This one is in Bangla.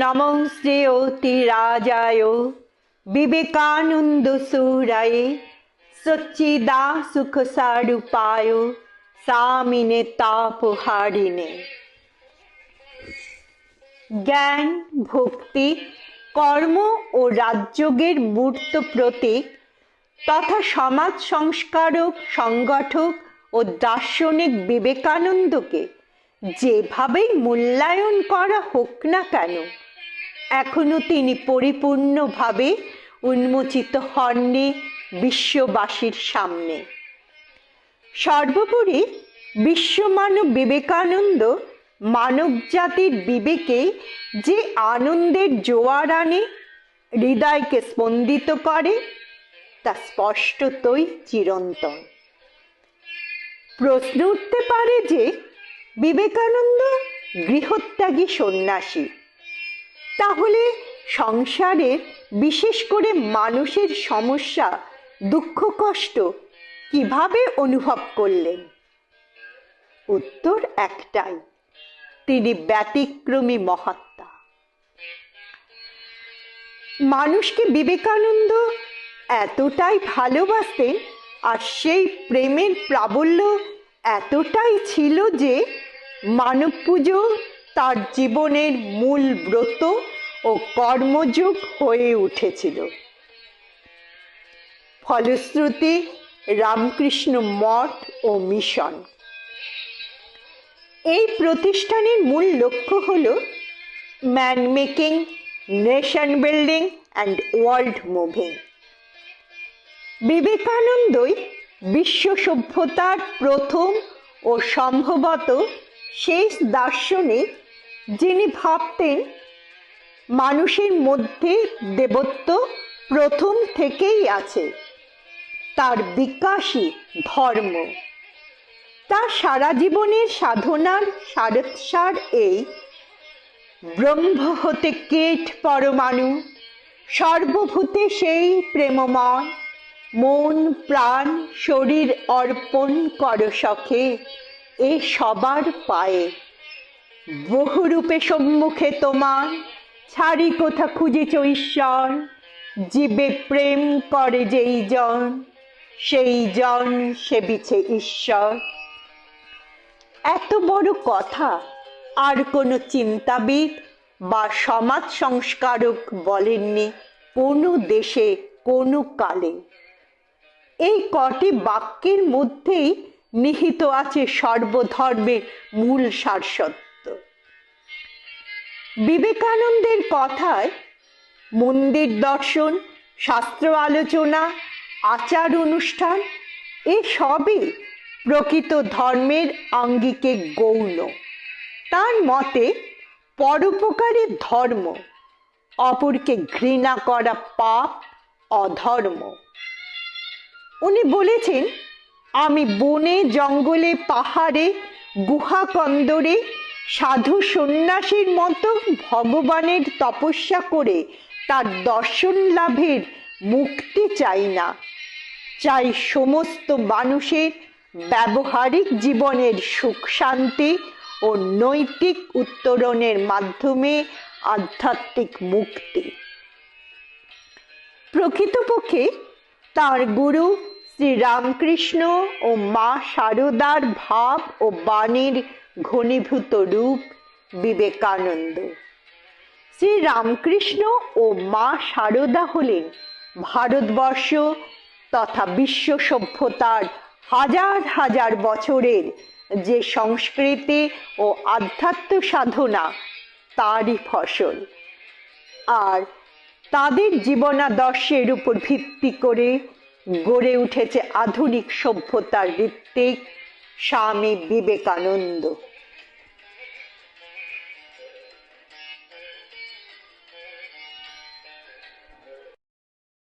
नमो श्रेयोतिराजाय विवेकानंद सूराय सच्चिदा सुख सारूपाय सामिने तापहारिणे। ज्ञान भक्ति कर्म और राजयोगेर मूर्त प्रतीक तथा समाज संस्कारक संगठक और दार्शनिक विवेकानंद के যেভাবে মূল্যায়ন করা হোক না কেন এখনো তিনি পরিপূর্ণভাবে উন্মোচিত হননি বিশ্ববাসীর সামনে। সর্বোপরি বিশ্বমানব বিবেকানন্দ মানব জাতির বিবেকে যে আনন্দের জোয়ার আনে হৃদয়কে স্পন্দিত করে তা স্পষ্টতই চিরন্তন। প্রশ্ন উঠতে পারে যে বিবেকানন্দ গৃহত্যাগী সন্ন্যাসী, তাহলে সংসারের বিশেষ করে মানুষের সমস্যা দুঃখ কষ্ট কিভাবে অনুভব করলেন? উত্তর একটাই, তিনি ব্যতিক্রমী মহাত্মা। মানুষকে বিবেকানন্দ এতটাই ভালোবাসতেন আর সেই প্রেমের প্রাবল্য এতটাই ছিল যে মানব পুজো তার জীবনের মূল ব্রত ও কর্মযোগ হয়ে উঠেছিল। ফলশ্রুতি রামকৃষ্ণ মঠ ও মিশন। এই প্রতিষ্ঠানের মূল লক্ষ্য হল man making, nation building and world moving. বিবেকানন্দই বিশ্ব সভ্যতার প্রথম ও সম্ভবত শেষ দার্শনিক যিনি ভাবতেন মানুষের মধ্যে দেবত্ব প্রথম থেকেই আছে, তার বিকাশই ধর্ম। তার সারা জীবনের সাধনার সারসার এই, ব্রহ্ম হতে কীট পরমাণু, সর্বভূতে সেই প্রেমময়, মন প্রাণ শরীর অর্পণ কর সখে এ সবার পায়ে, বহুরূপে সম্মুখে তোমার ছাড়ি কোথা খুঁজেছ ঈশ্বর, জীবে প্রেম করে যেই জন সেই জন সেবিছে ঈশ্বর। এত বড় কথা আর কোনো চিন্তাবিদ বা সমাজ সংস্কারক বলেননি কোনো দেশে কোনো কালে। এই কটি বাক্যের মধ্যেই নিহিত আছে সর্বধর্মের মূল সারসত্য। বিবেকানন্দের কথায় মন্দির দর্শন, শাস্ত্র আলোচনা, আচার অনুষ্ঠান এসবই প্রকৃত ধর্মের আঙ্গিকে গৌণ। তার মতে পরোপকারী ধর্ম, অপরকে ঘৃণা করা পাপ অধর্ম। উনি বলেছেন, আমি বনে জঙ্গলে পাহাড়ে গুহা কন্দরে সাধু সন্ন্যাসীর মতো ভগবানের তপস্যা করে তার দর্শন লাভের মুক্তি চাই না, চাই সমস্ত মানুষের ব্যবহারিক জীবনের সুখ শান্তি ও নৈতিক উত্তরণের মাধ্যমে আধ্যাত্মিক মুক্তি। প্রকৃতপক্ষে তার গুরু শ্রী রামকৃষ্ণ ও মা শারদার ভাব ও বাণীর ঘনীভূত রূপ বিবেকানন্দ। শ্রী রামকৃষ্ণ ও মা শারদা হলেন ভারতবর্ষ তথা বিশ্ব সভ্যতার হাজার হাজার বছরের যে সংস্কৃতি ও আধ্যাত্ম সাধনা তারই ফসল। আর তাদের জীবনাদর্শের উপর ভিত্তি করে গড়ে উঠেছে আধুনিক সভ্যতার ঋত্বিক স্বামী বিবেকানন্দ।